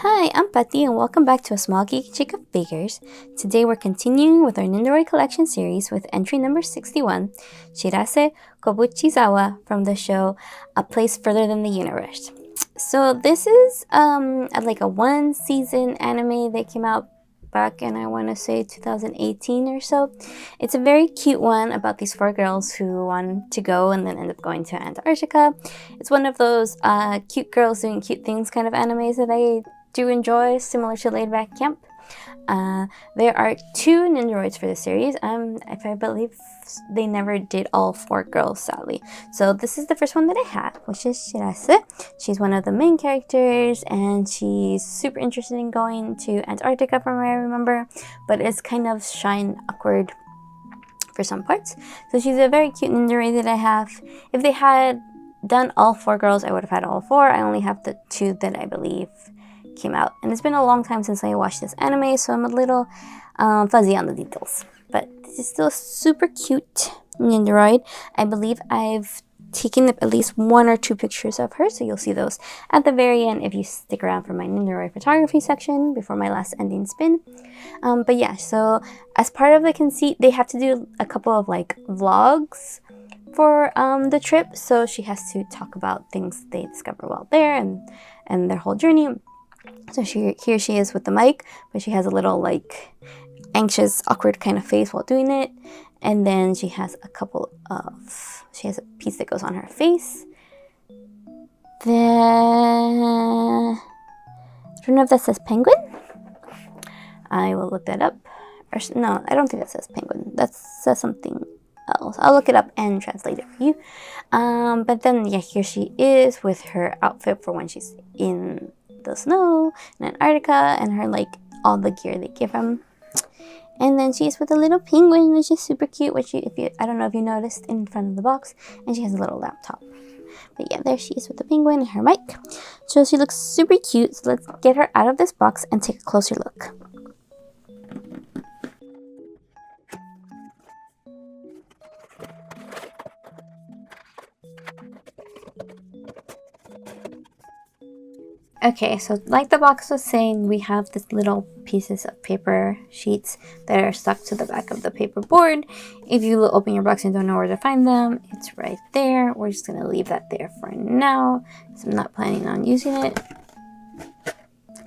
Hi, I'm Pati and welcome back to A Small Geeky Chica Bakers. Today we're continuing with our Nendoroid Collection series with entry number 61, Shirase Kobuchizawa from the show A Place Further Than the Universe. So this is like a one season anime that came out back in, I want to say, 2018 or so. It's a very cute one about these four girls who want to go and then end up going to Antarctica. It's one of those cute girls doing cute things kind of animes that I do enjoy, similar to Laid Back Camp. There are two Nendoroids for the series. If I believe they never did all four girls, sadly. So this is the first one that I have, which is Shirase. She's one of the main characters, and she's super interested in going to Antarctica, from what I remember, but it's kind of shy and awkward for some parts. So she's a very cute Nendoroid that I have. If they had done all four girls, I would have had all four. I only have the two that I believe came out, and it's been a long time since I watched this anime, so I'm a little fuzzy on the details, but this is still a super cute Nendoroid. I believe I've taken at least one or two pictures of her, so you'll see those at the very end if you stick around for my Nendoroid photography section before my last ending spin. But yeah, so as part of the conceit, they have to do a couple of like vlogs for the trip, so she has to talk about things they discover while there and their whole journey. So here she is with the mic, but she has a little like anxious, awkward kind of face while doing it. And then she has a piece that goes on her face. I don't know if that says penguin. I will look that up. No, I don't think that says penguin. That says something else. I'll look it up and translate it for you. But then yeah, here she is with her outfit for when she's in the snow in Antarctica, and her like all the gear they give them. And then she's with a little penguin, which is super cute, I don't know if you noticed in front of the box, and she has a little laptop. But yeah, there she is with the penguin and her mic. So she looks super cute. So let's get her out of this box and take a closer look. Okay, so like the box was saying, we have this little pieces of paper sheets that are stuck to the back of the paper board. If you open your box and don't know where to find them, it's right there. We're just going to leave that there for now, because I'm not planning on using it.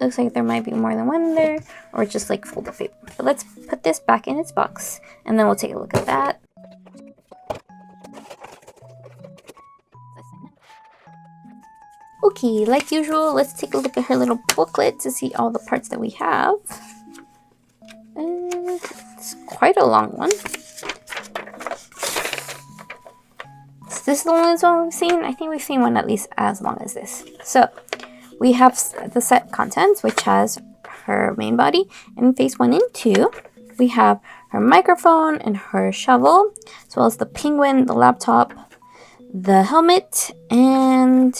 Looks like there might be more than one there, or just like fold of paper. But let's put this back in its box, and then we'll take a look at that. Okay, like usual, let's take a look at her little booklet to see all the parts that we have. It's quite a long one. Is this the only one we've seen? I think we've seen one at least as long as this. So, we have the set contents, which has her main body in phase 1 and 2. We have her microphone and her shovel, as well as the penguin, the laptop, the helmet, and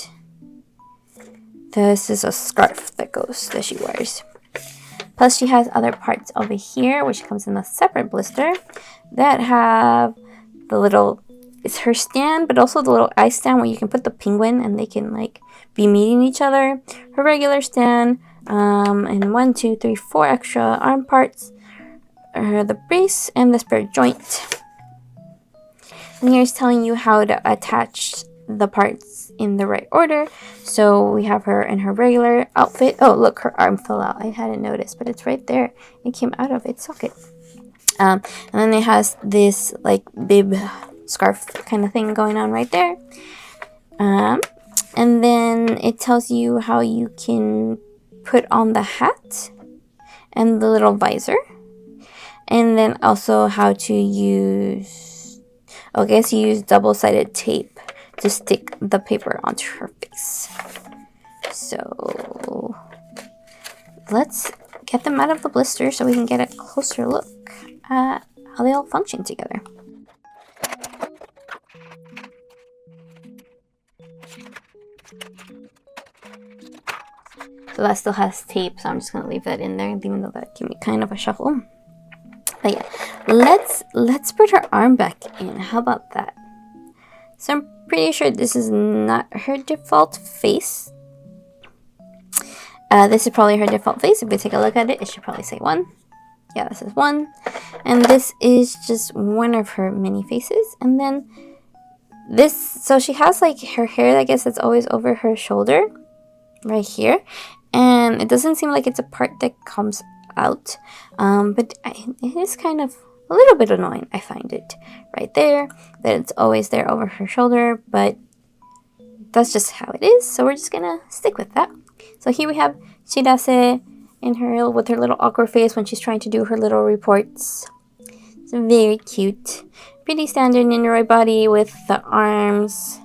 this is a scarf that she wears. Plus she has other parts over here, which comes in a separate blister, that have the little, it's her stand, but also the little ice stand where you can put the penguin and they can like be meeting each other. Her regular stand, and 1, 2, 3, 4 extra arm parts, the brace, and the spare joint. And here's telling you how to attach the parts in the right order. So we have her in her regular outfit. Oh, look, her arm fell out. I hadn't noticed, but it's right there. It came out of its socket. And then it has this like bib scarf kind of thing going on right there. And then it tells you how you can put on the hat and the little visor. And then also how to use, I guess you use double-sided tape to stick the paper onto her face. So let's get them out of the blister so we can get a closer look at how they all function together. So that still has tape, so I'm just going to leave that in there, even though that gave me kind of a shuffle. But yeah, let's put her arm back in. How about that? So I'm pretty sure this is not her default face. This is probably her default face. If we take a look at it, it should probably say 1. Yeah, this is 1. And this is just one of her mini faces. And then this, so she has like her hair, I guess, that's always over her shoulder, right here. And it doesn't seem like it's a part that comes out. But it is kind of a little bit annoying, I find it, right there, that it's always there over her shoulder. But that's just how it is, so we're just gonna stick with that. So here we have Shirase in her with her little awkward face when she's trying to do her little reports. It's very cute. Pretty standard Nendoroid body with the arms,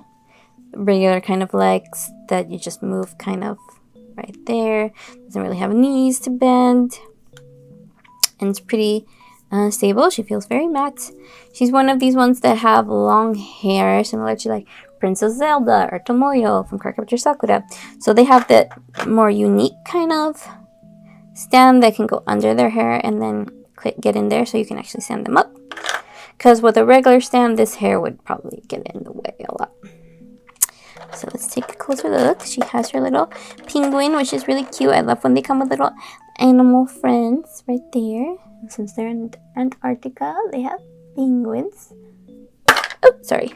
regular kind of legs that you just move kind of right there. Doesn't really have knees to bend. And it's pretty stable. She feels very matte. She's one of these ones that have long hair, similar to like Princess Zelda or Tomoyo from Cardcaptor Sakura. So they have that more unique kind of stand that can go under their hair and then get in there so you can actually stand them up. Because with a regular stand, this hair would probably get in the way a lot. So let's take a closer look. She has her little penguin, which is really cute. I love when they come with little animal friends right there. And since they're in Antarctica, they have penguins. Oh, sorry.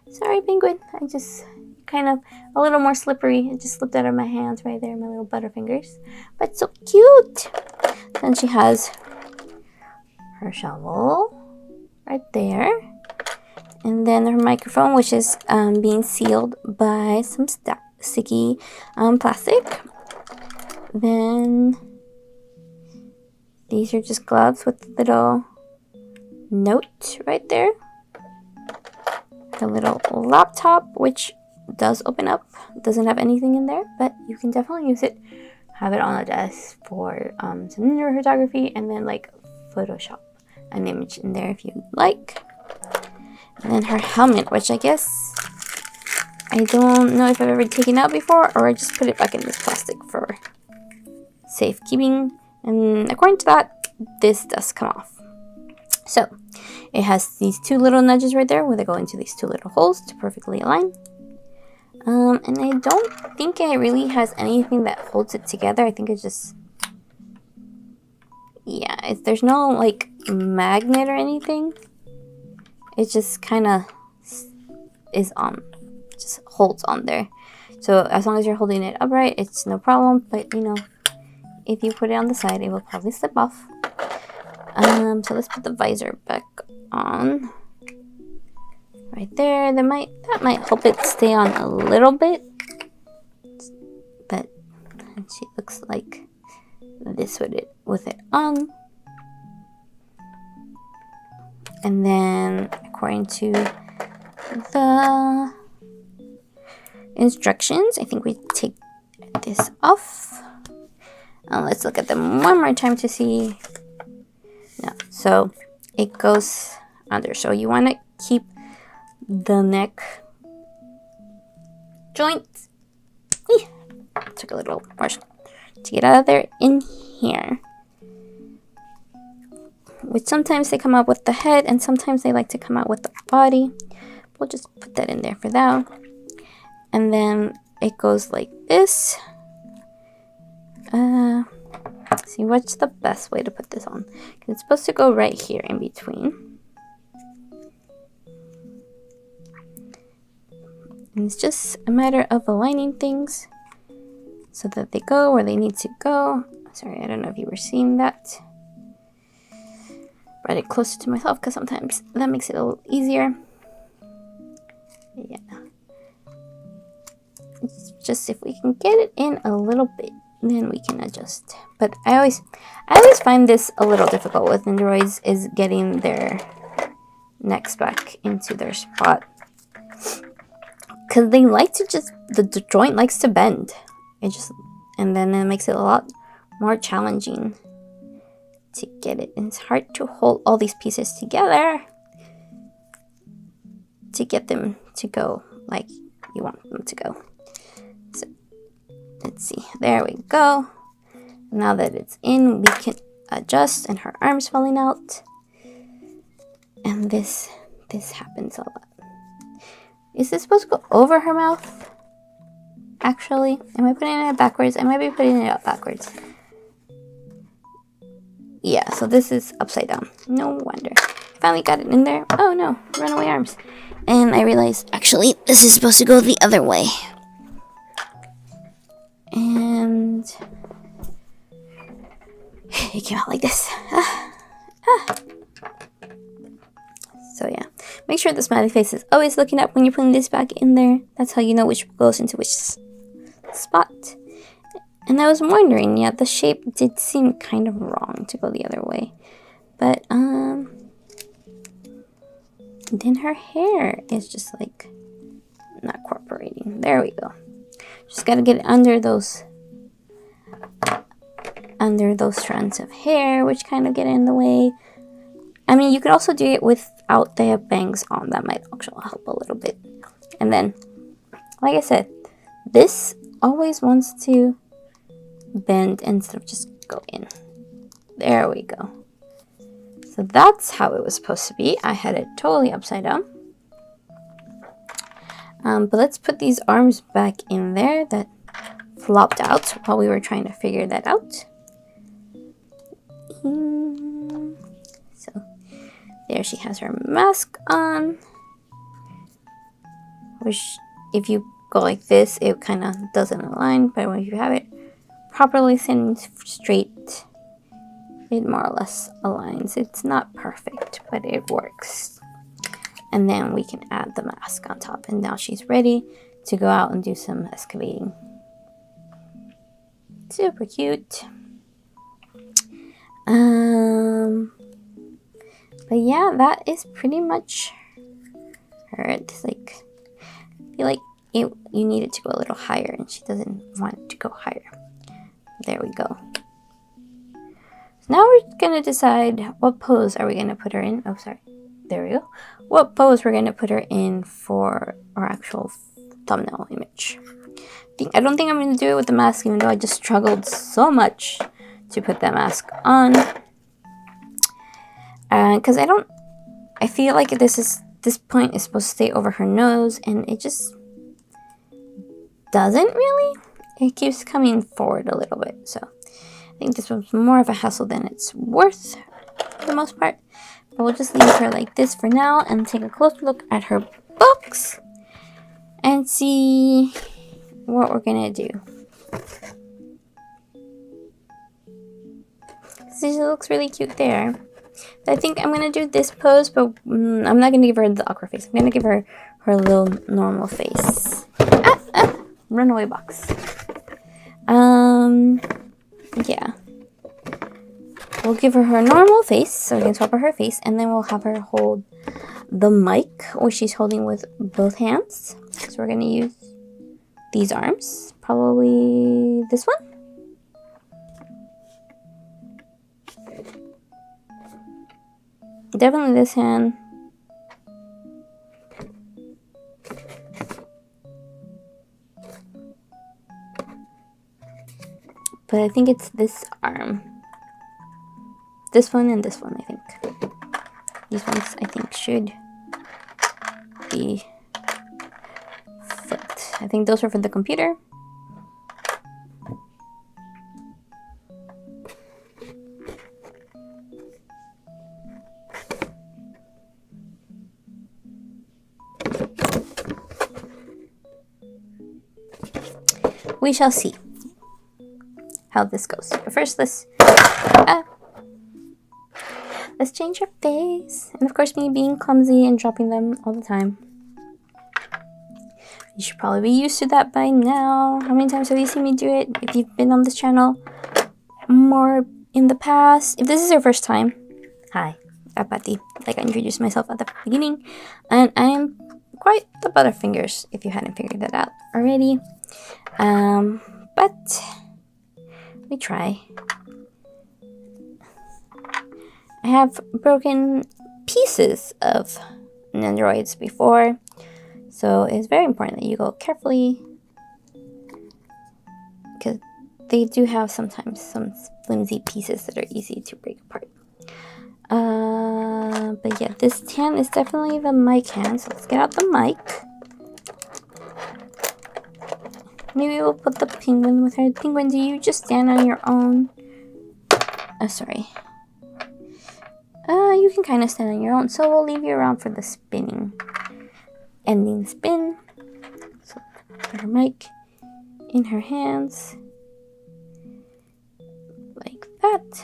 Sorry, penguin. I just kind of a little more slippery. It just slipped out of my hands right there, my little butterfingers. But so cute. Then she has her shovel right there. And then her microphone, which is being sealed by some sticky plastic. Then these are just gloves with a little note right there. The little laptop, which does open up. Doesn't have anything in there, but you can definitely use it. Have it on a desk for some Nendoroid photography, and then like Photoshop an image in there if you like. And then her helmet, which I guess I don't know if I've ever taken out before, or I just put it back in this plastic for safekeeping. And according to that, this does come off. So it has these two little nudges right there where they go into these two little holes to perfectly align. And I don't think it really has anything that holds it together. I think it's just, yeah, there's no like magnet or anything. It just kind of is on, just holds on there. So as long as you're holding it upright, it's no problem. But you know, if you put it on the side, it will probably slip off. So let's put the visor back on right there. That might help it stay on a little bit, but she looks like this with it on. And then according to the instructions, I think we take this off. Let's look at them one more time to see. No, so it goes under. So you want to keep the neck joint. Took a little more to get out of there in here. Which sometimes they come out with the head and sometimes they like to come out with the body. We'll just put that in there for now. And then it goes like this. See, what's the best way to put this on? Because it's supposed to go right here in between. And it's just a matter of aligning things so that they go where they need to go. Sorry, I don't know if you were seeing that. Brought it closer to myself because sometimes that makes it a little easier. Yeah. It's just if we can get it in a little bit, then we can adjust. But I always find this a little difficult with Nendoroids, is getting their necks back into their spot. Because they like to just, the joint likes to bend. And then it makes it a lot more challenging to get it. And it's hard to hold all these pieces together to get them to go like you want them to go. So let's see, there we go. Now that it's in, we can adjust, and her arm's falling out. And this happens a lot. Is this supposed to go over her mouth? Actually, am I putting it backwards? I might be putting it up backwards. Yeah, so this is upside down. No wonder. I finally got it in there. Oh no, runaway arms. And I realized, actually, this is supposed to go the other way. And it came out like this. So yeah, make sure the smiley face is always looking up when you're putting this back in there. That's how you know which goes into which spot. And I was wondering, yeah, the shape did seem kind of wrong to go the other way. But, then her hair is just like not cooperating. There we go. Just gotta get it under those strands of hair, which kind of get in the way. I mean, you could also do it without the bangs on. That might actually help a little bit. And then, like I said, this always wants to bend instead of just go in. There we go. So that's how it was supposed to be. I had it totally upside down. But let's put these arms back in there that flopped out while we were trying to figure that out. So there she has her mask on, which if you go like this, it kind of doesn't align, but when you have it properly sitting straight, it more or less aligns. It's not perfect, but it works. And then we can add the mask on top, and now she's ready to go out and do some excavating. Super cute. But yeah, that is pretty much her. It's like, I feel like you need it to go a little higher, and she doesn't want it to go higher. There we go. So now we're gonna decide what pose are we gonna put her in. Oh, sorry. There we go. What pose we're gonna put her in for our actual thumbnail image. I don't think I'm gonna do it with the mask, even though I just struggled so much to put that mask on. Because I feel like this point is supposed to stay over her nose, and it just doesn't really. It keeps coming forward a little bit, so I think this was more of a hassle than it's worth for the most part. But we'll just leave her like this for now and take a closer look at her books and see what we're gonna do. She looks really cute there. I think I'm gonna do this pose, but I'm not gonna give her the awkward face. I'm gonna give her her little normal face. Runaway box. Yeah. We'll give her her normal face, so we can swap her face, and then we'll have her hold the mic, which she's holding with both hands. So we're gonna use these arms, probably this one. Definitely this hand. But I think it's this arm. This one and this one, I think. These ones, I think, should be flipped. I think those are for the computer. We shall see how this goes. But first, let's change her face. And of course, me being clumsy and dropping them all the time. You should probably be used to that by now. How many times have you seen me do it? If you've been on this channel more in the past. If this is your first time, hi, I'm Pati. Like I introduced myself at the beginning. And I'm quite the butterfingers, if you hadn't figured that out already. But we try. I have broken pieces of Nendoroids before, so it's very important that you go carefully, because they do have sometimes some flimsy pieces that are easy to break apart. But yeah, this hand is definitely the mic hand, so let's get out the mic. Maybe we'll put the penguin with her. Penguin, do you just stand on your own? Oh, sorry. You can kind of stand on your own, so we'll leave you around for the spinning. Ending spin. So put her mic in her hands. Like that.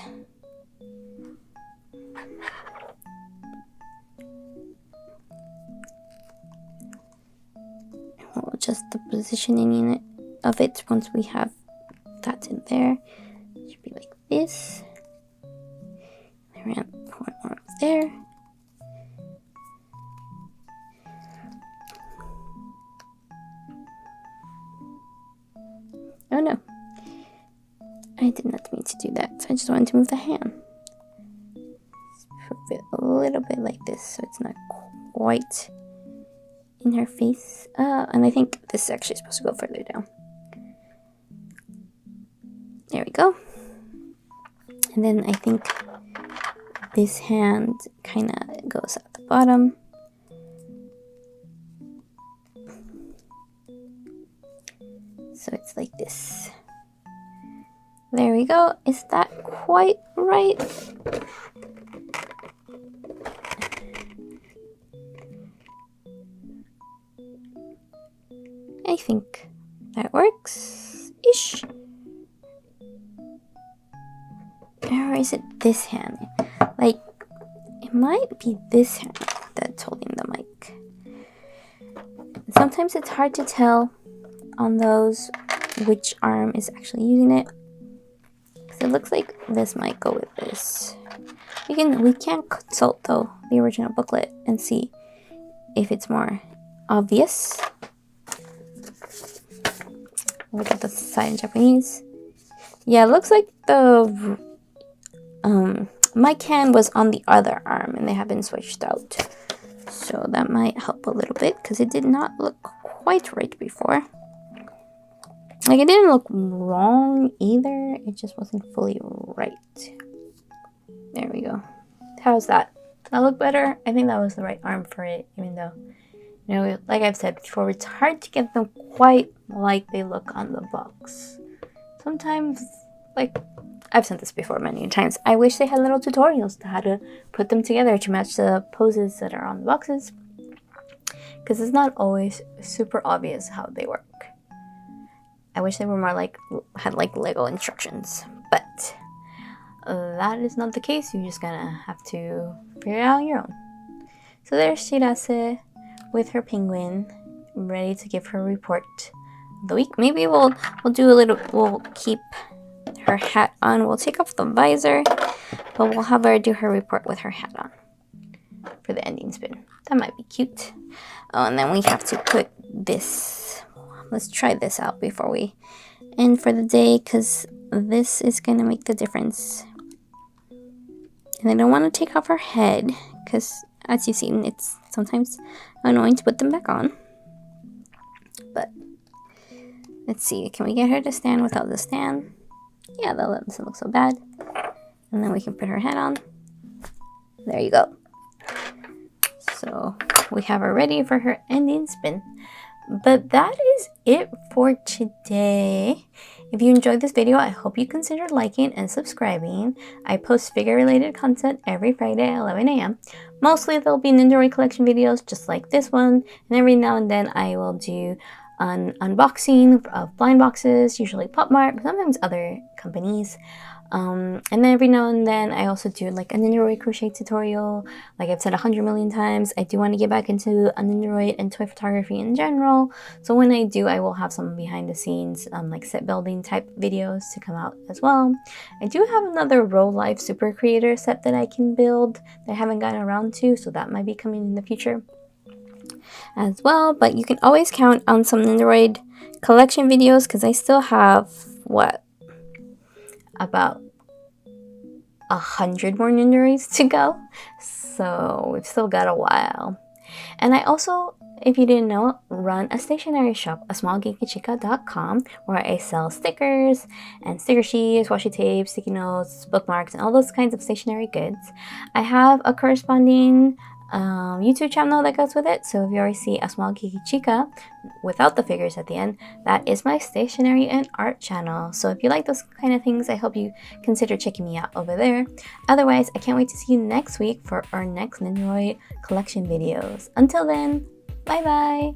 We'll adjust the positioning of it once we have that in there. It should be like this. Around one more up there. Oh no, I did not mean to do that. I just wanted to move the hand. Move it a little bit like this so it's not quite in her face. And I think this is actually supposed to go further down. There we go. And then I think this hand kind of goes at the bottom. So it's like this. There we go. Is that quite right? I think that works-ish. Or is it this hand? Like, it might be this hand that's holding the mic. Sometimes it's hard to tell on those which arm is actually using it. Because it looks like this might go with this. We can consult though the original booklet and see if it's more obvious. Look at the side in Japanese. Yeah, it looks like the mic hand was on the other arm and they have been switched out. So that might help a little bit because it did not look quite right before. Like, it didn't look wrong either. It just wasn't fully right. There we go. How's that? Does that look better? I think that was the right arm for it, even though, you know, like I've said before, it's hard to get them quite like they look on the box. Sometimes, like, I've said this before many times, I wish they had little tutorials to how to put them together to match the poses that are on the boxes. Because it's not always super obvious how they work. I wish they were more like, had like Lego instructions, but that is not the case. You're just gonna have to figure it out on your own. So there's Shirase with her penguin, ready to give her report of the week. Maybe we'll do a little, we'll keep her hat on. We'll take off the visor, but we'll have her do her report with her hat on for the ending spin. That might be cute. Oh, and then we have to put this. Let's try this out before we end for the day, because this is going to make the difference. And I don't want to take off her head, because as you've seen, it's sometimes annoying to put them back on. But let's see, can we get her to stand without the stand? Yeah, that doesn't look so bad. And then we can put her head on. There you go. So we have her ready for her ending spin. But that is it for today. If you enjoyed this video, I hope you consider liking and subscribing. I post figure-related content every Friday at 11 a.m. Mostly there'll be Nendoroid Collection videos just like this one. And every now and then I will do an unboxing of blind boxes, usually Pop Mart, but sometimes other companies. And then every now and then I also do like a Nendoroid crochet tutorial. Like I've said 100 million times, I do want to get back into a Nendoroid and toy photography in general. So when I do, I will have some behind the scenes like set building type videos to come out as well. I do have another Row Life Super Creator set that I can build that I haven't gotten around to, so that might be coming in the future as well. But you can always count on some Nendoroid collection videos because I still have, what, about 100 more Nendoroids to go, so we've still got a while. And I also, if you didn't know, run a stationery shop, asmallgeekychica.com, where I sell stickers and sticker sheets, washi tape, sticky notes, bookmarks, and all those kinds of stationery goods. I have a corresponding YouTube channel that goes with it. So if you already see A Small Geeky Chica without the figures at the end, that is my stationery and art channel. So if you like those kind of things, I hope you consider checking me out over there. Otherwise, I can't wait to see you next week for our next Nendoroid collection videos. Until then, bye bye!